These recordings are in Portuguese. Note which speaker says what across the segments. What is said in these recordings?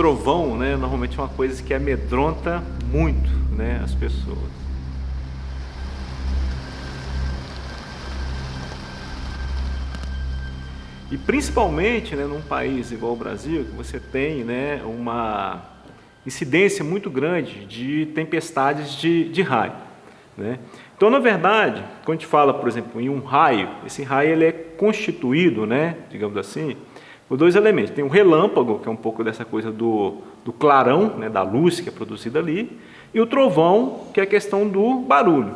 Speaker 1: trovão, né, normalmente é uma coisa que amedronta muito, né, as pessoas. E principalmente, né, num país igual o Brasil, que você tem, né, uma incidência muito grande de tempestades de raio, né? Então, na verdade, quando a gente fala, por exemplo, em um raio, esse raio ele é constituído, né, digamos assim, por dois elementos. Tem o relâmpago, que é um pouco dessa coisa do clarão, né, da luz que é produzida ali, e o trovão, que é a questão do barulho.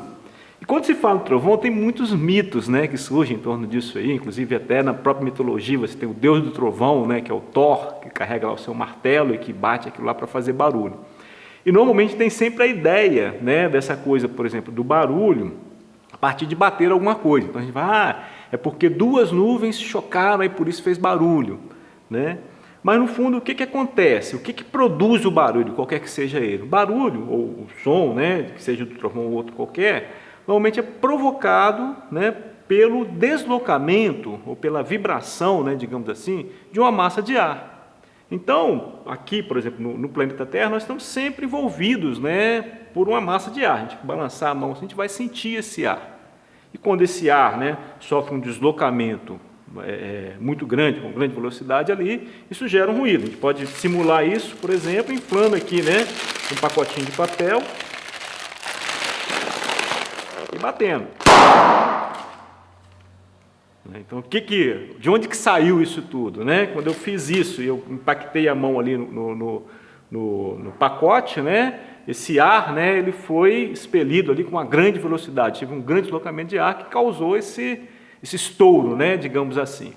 Speaker 1: E quando se fala do trovão, tem muitos mitos, né, que surgem em torno disso aí, inclusive até na própria mitologia você tem o deus do trovão, né, que é o Thor, que carrega lá o seu martelo e que bate aquilo lá para fazer barulho. E normalmente tem sempre a ideia, né, dessa coisa, por exemplo, do barulho, a partir de bater alguma coisa. Então a gente vai, é porque duas nuvens se chocaram e por isso fez barulho, né? Mas no fundo o que acontece? O que produz o barulho, qualquer que seja ele? O barulho, ou o som, né, que seja do trovão ou outro qualquer, normalmente é provocado, né, pelo deslocamento ou pela vibração, né, digamos assim, de uma massa de ar. Então, aqui, por exemplo, no planeta Terra, nós estamos sempre envolvidos, né, por uma massa de ar. A gente balançar a mão, a gente vai sentir esse ar. E quando esse ar, né, sofre um deslocamento muito grande, com grande velocidade ali, isso gera um ruído. A gente pode simular isso, por exemplo, inflando aqui, né, um pacotinho de papel e batendo. Então, de onde que saiu isso tudo, né? Quando eu fiz isso e eu impactei a mão ali no pacote, né? Esse ar, né? Ele foi expelido ali com uma grande velocidade, tive um grande deslocamento de ar que causou esse estouro, né? Digamos assim.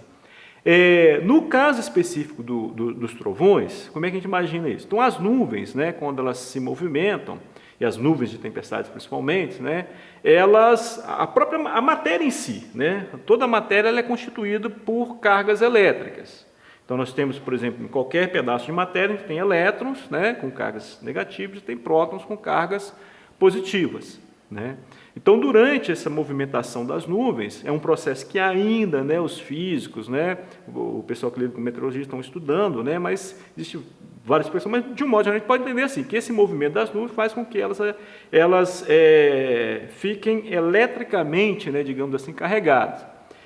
Speaker 1: No caso específico dos trovões, como é que a gente imagina isso? Então, as nuvens, né? Quando elas se movimentam, e as nuvens de tempestades principalmente, né, a matéria em si, né, toda a matéria ela é constituída por cargas elétricas. Então nós temos, por exemplo, em qualquer pedaço de matéria, a gente tem elétrons, né, com cargas negativas, e tem prótons com cargas positivas, né. Então, durante essa movimentação das nuvens, é um processo que ainda, né, os físicos, né, o pessoal que lida com meteorologia estão estudando, né, mas existem várias pessoas, mas de um modo geral a gente pode entender assim, que esse movimento das nuvens faz com que elas fiquem eletricamente, né, digamos assim, carregadas,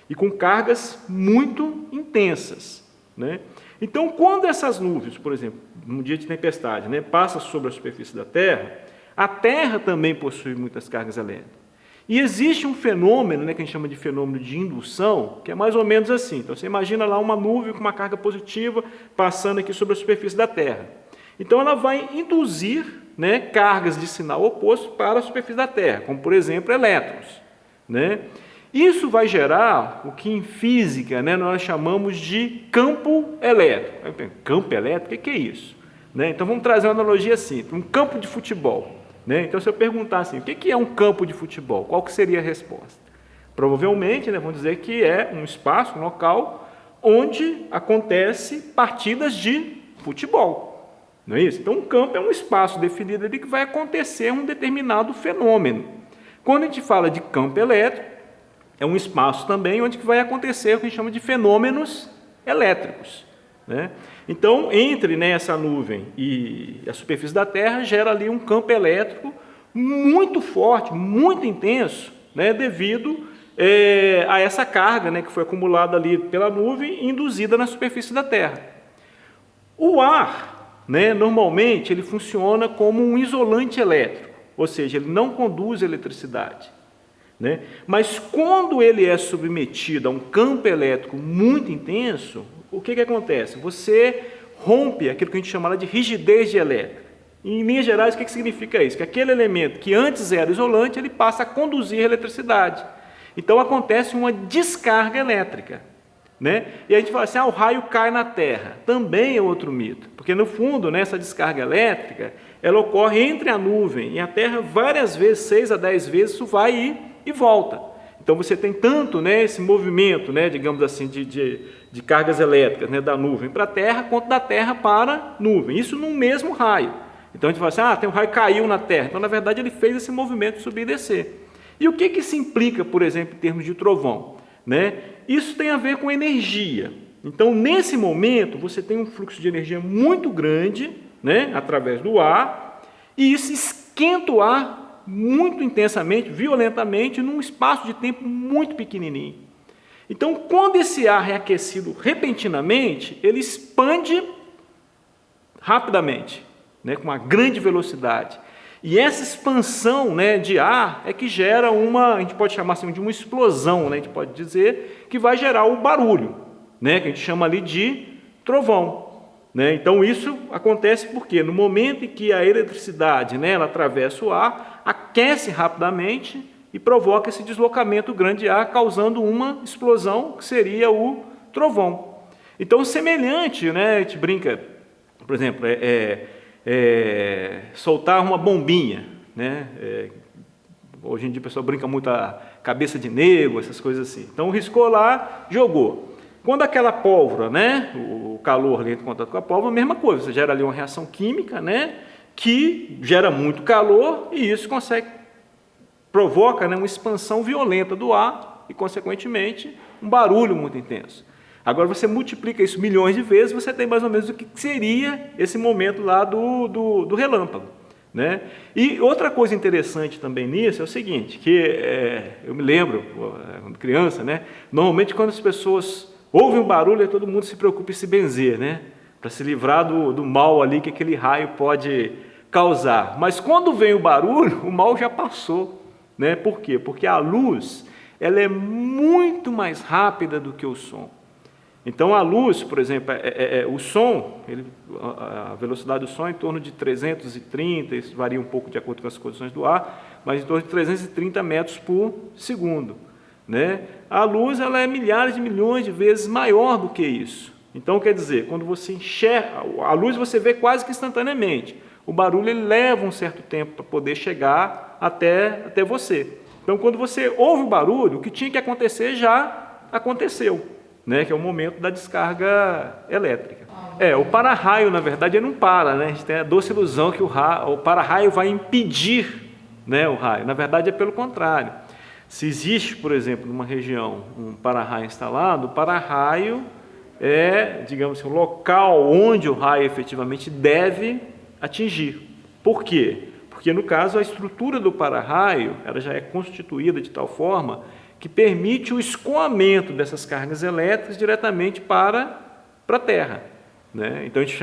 Speaker 1: e com cargas muito intensas, né. Então, quando essas nuvens, por exemplo, num dia de tempestade, né, passam sobre a superfície da Terra, a Terra também possui muitas cargas elétricas. E existe um fenômeno, né, que a gente chama de fenômeno de indução, que é mais ou menos assim. Então, você imagina lá uma nuvem com uma carga positiva passando aqui sobre a superfície da Terra. Então, ela vai induzir, né, cargas de sinal oposto para a superfície da Terra, como, por exemplo, elétrons, né? Isso vai gerar o que em física, né, nós chamamos de campo elétrico. Campo elétrico, o que é isso? Né? Então, vamos trazer uma analogia assim, um campo de futebol. Né? Então, se eu perguntar assim, o que é um campo de futebol? Qual que seria a resposta? Provavelmente, né, vamos dizer que é um espaço, um local, onde acontece partidas de futebol. Não é isso? Então, um campo é um espaço definido ali que vai acontecer um determinado fenômeno. Quando a gente fala de campo elétrico, é um espaço também onde vai acontecer o que a gente chama de fenômenos elétricos. Né? Então, entre, né, essa nuvem e a superfície da Terra, gera ali um campo elétrico muito forte, muito intenso, né, devido a essa carga, né, que foi acumulada ali pela nuvem e induzida na superfície da Terra. O ar, né, normalmente, ele funciona como um isolante elétrico, ou seja, ele não conduz eletricidade. Né? Mas quando ele é submetido a um campo elétrico muito intenso, o que acontece? Você rompe aquilo que a gente chama de rigidez dielétrica. Em linhas gerais, o que significa isso? Que aquele elemento que antes era isolante, ele passa a conduzir eletricidade. Então acontece uma descarga elétrica. Né? E a gente fala assim, o raio cai na Terra. Também é outro mito, porque no fundo, né, essa descarga elétrica, ela ocorre entre a nuvem e a Terra várias vezes, 6 a 10 vezes, isso vai e volta. Então você tem tanto, né, esse movimento, né, digamos assim, de cargas elétricas, né, da nuvem para a Terra, quanto da Terra para a nuvem. Isso num mesmo raio. Então a gente fala assim, tem um raio que caiu na Terra. Então, na verdade, ele fez esse movimento de subir e descer. E o que isso implica, por exemplo, em termos de trovão? Né? Isso tem a ver com energia. Então, nesse momento, você tem um fluxo de energia muito grande, né, através do ar, e isso esquenta o ar muito intensamente, violentamente, num espaço de tempo muito pequenininho. Então, quando esse ar é aquecido repentinamente, ele expande rapidamente, né, com uma grande velocidade. E essa expansão, né, de ar é que gera a gente pode chamar assim de uma explosão, né, a gente pode dizer que vai gerar o barulho, né, que a gente chama ali de trovão. Né? Então isso acontece porque no momento em que a eletricidade, né, ela atravessa o ar, aquece rapidamente e provoca esse deslocamento grande de ar, causando uma explosão que seria o trovão. Então semelhante, né, a gente brinca, por exemplo, soltar uma bombinha, né? Hoje em dia o pessoal brinca muito a cabeça de negro, essas coisas assim. Então riscou lá, jogou. Quando aquela pólvora, né, o calor ali entra em contato com a pólvora, a mesma coisa, você gera ali uma reação química, né, que gera muito calor e isso provoca, né, uma expansão violenta do ar e, consequentemente, um barulho muito intenso. Agora você multiplica isso milhões de vezes, você tem mais ou menos o que seria esse momento lá do relâmpago. Né? E outra coisa interessante também nisso é o seguinte, que eu me lembro, quando criança, né, normalmente quando as pessoas ouvem um barulho, todo mundo se preocupa em se benzer, né, para se livrar do mal ali que aquele raio pode causar. Mas quando vem o barulho, o mal já passou. Né? Por quê? Porque a luz ela é muito mais rápida do que o som. Então a luz, por exemplo, o som, a velocidade do som é em torno de 330, isso varia um pouco de acordo com as condições do ar, mas em torno de 330 metros por segundo. Né? A luz ela é milhares de milhões de vezes maior do que isso. Então quer dizer, quando você enxerga, a luz você vê quase que instantaneamente. O barulho ele leva um certo tempo para poder chegar até você. Então quando você ouve o barulho, o que tinha que acontecer já aconteceu. Né, que é o momento da descarga elétrica. O para-raio, na verdade, ele não para, né? A gente tem a doce ilusão que o para-raio vai impedir, né, o raio. Na verdade, é pelo contrário. Se existe, por exemplo, numa região um para-raio instalado, o para-raio é, digamos assim, o local onde o raio efetivamente deve atingir. Por quê? Porque, no caso, a estrutura do para-raio ela já é constituída de tal forma que permite o escoamento dessas cargas elétricas diretamente para a Terra. Né? Então a gente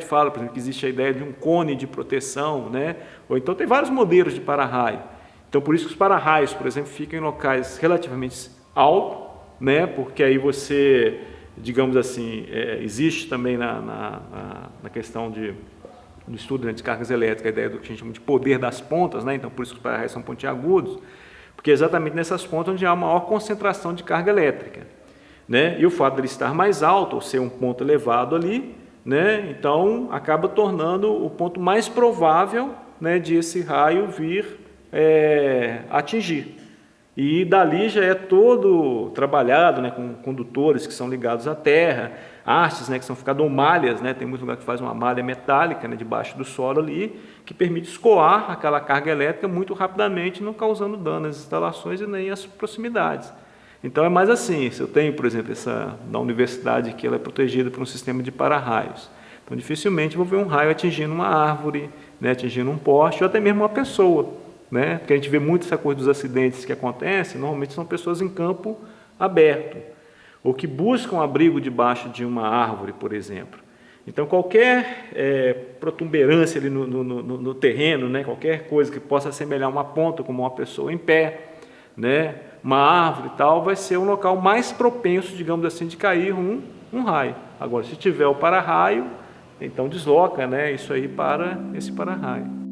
Speaker 1: fala, por exemplo, que existe a ideia de um cone de proteção, né? Ou então tem vários modelos de para-raio. Então por isso que os para-raios, por exemplo, ficam em locais relativamente altos, né? Porque aí você, digamos assim, existe também na questão do estudo, né, de cargas elétricas, a ideia do que a gente chama de poder das pontas, né? Então por isso que os para-raios são pontiagudos, porque é exatamente nessas pontas onde há maior concentração de carga elétrica. Né? E o fato de ele estar mais alto, ou ser um ponto elevado ali, né, então acaba tornando o ponto mais provável, né, de esse raio vir atingir. E dali já é todo trabalhado, né, com condutores que são ligados à terra, hastes, né, que são ficadas, ou malhas, né, tem muito lugar que faz uma malha metálica, né, debaixo do solo ali, que permite escoar aquela carga elétrica muito rapidamente, não causando dano às instalações e nem às proximidades. Então é mais assim, se eu tenho, por exemplo, na universidade que ela é protegida por um sistema de para-raios, então dificilmente vou ver um raio atingindo uma árvore, né, atingindo um poste ou até mesmo uma pessoa. Né? Porque a gente vê muito essa coisa dos acidentes que acontecem, normalmente são pessoas em campo aberto, ou que buscam abrigo debaixo de uma árvore, por exemplo. Então qualquer protuberância ali no terreno, né? Qualquer coisa que possa assemelhar uma ponta como uma pessoa em pé, né? Uma árvore e tal, vai ser um local mais propenso, digamos assim, de cair um raio. Agora, se tiver o para-raio, então desloca, né, isso aí para esse para-raio.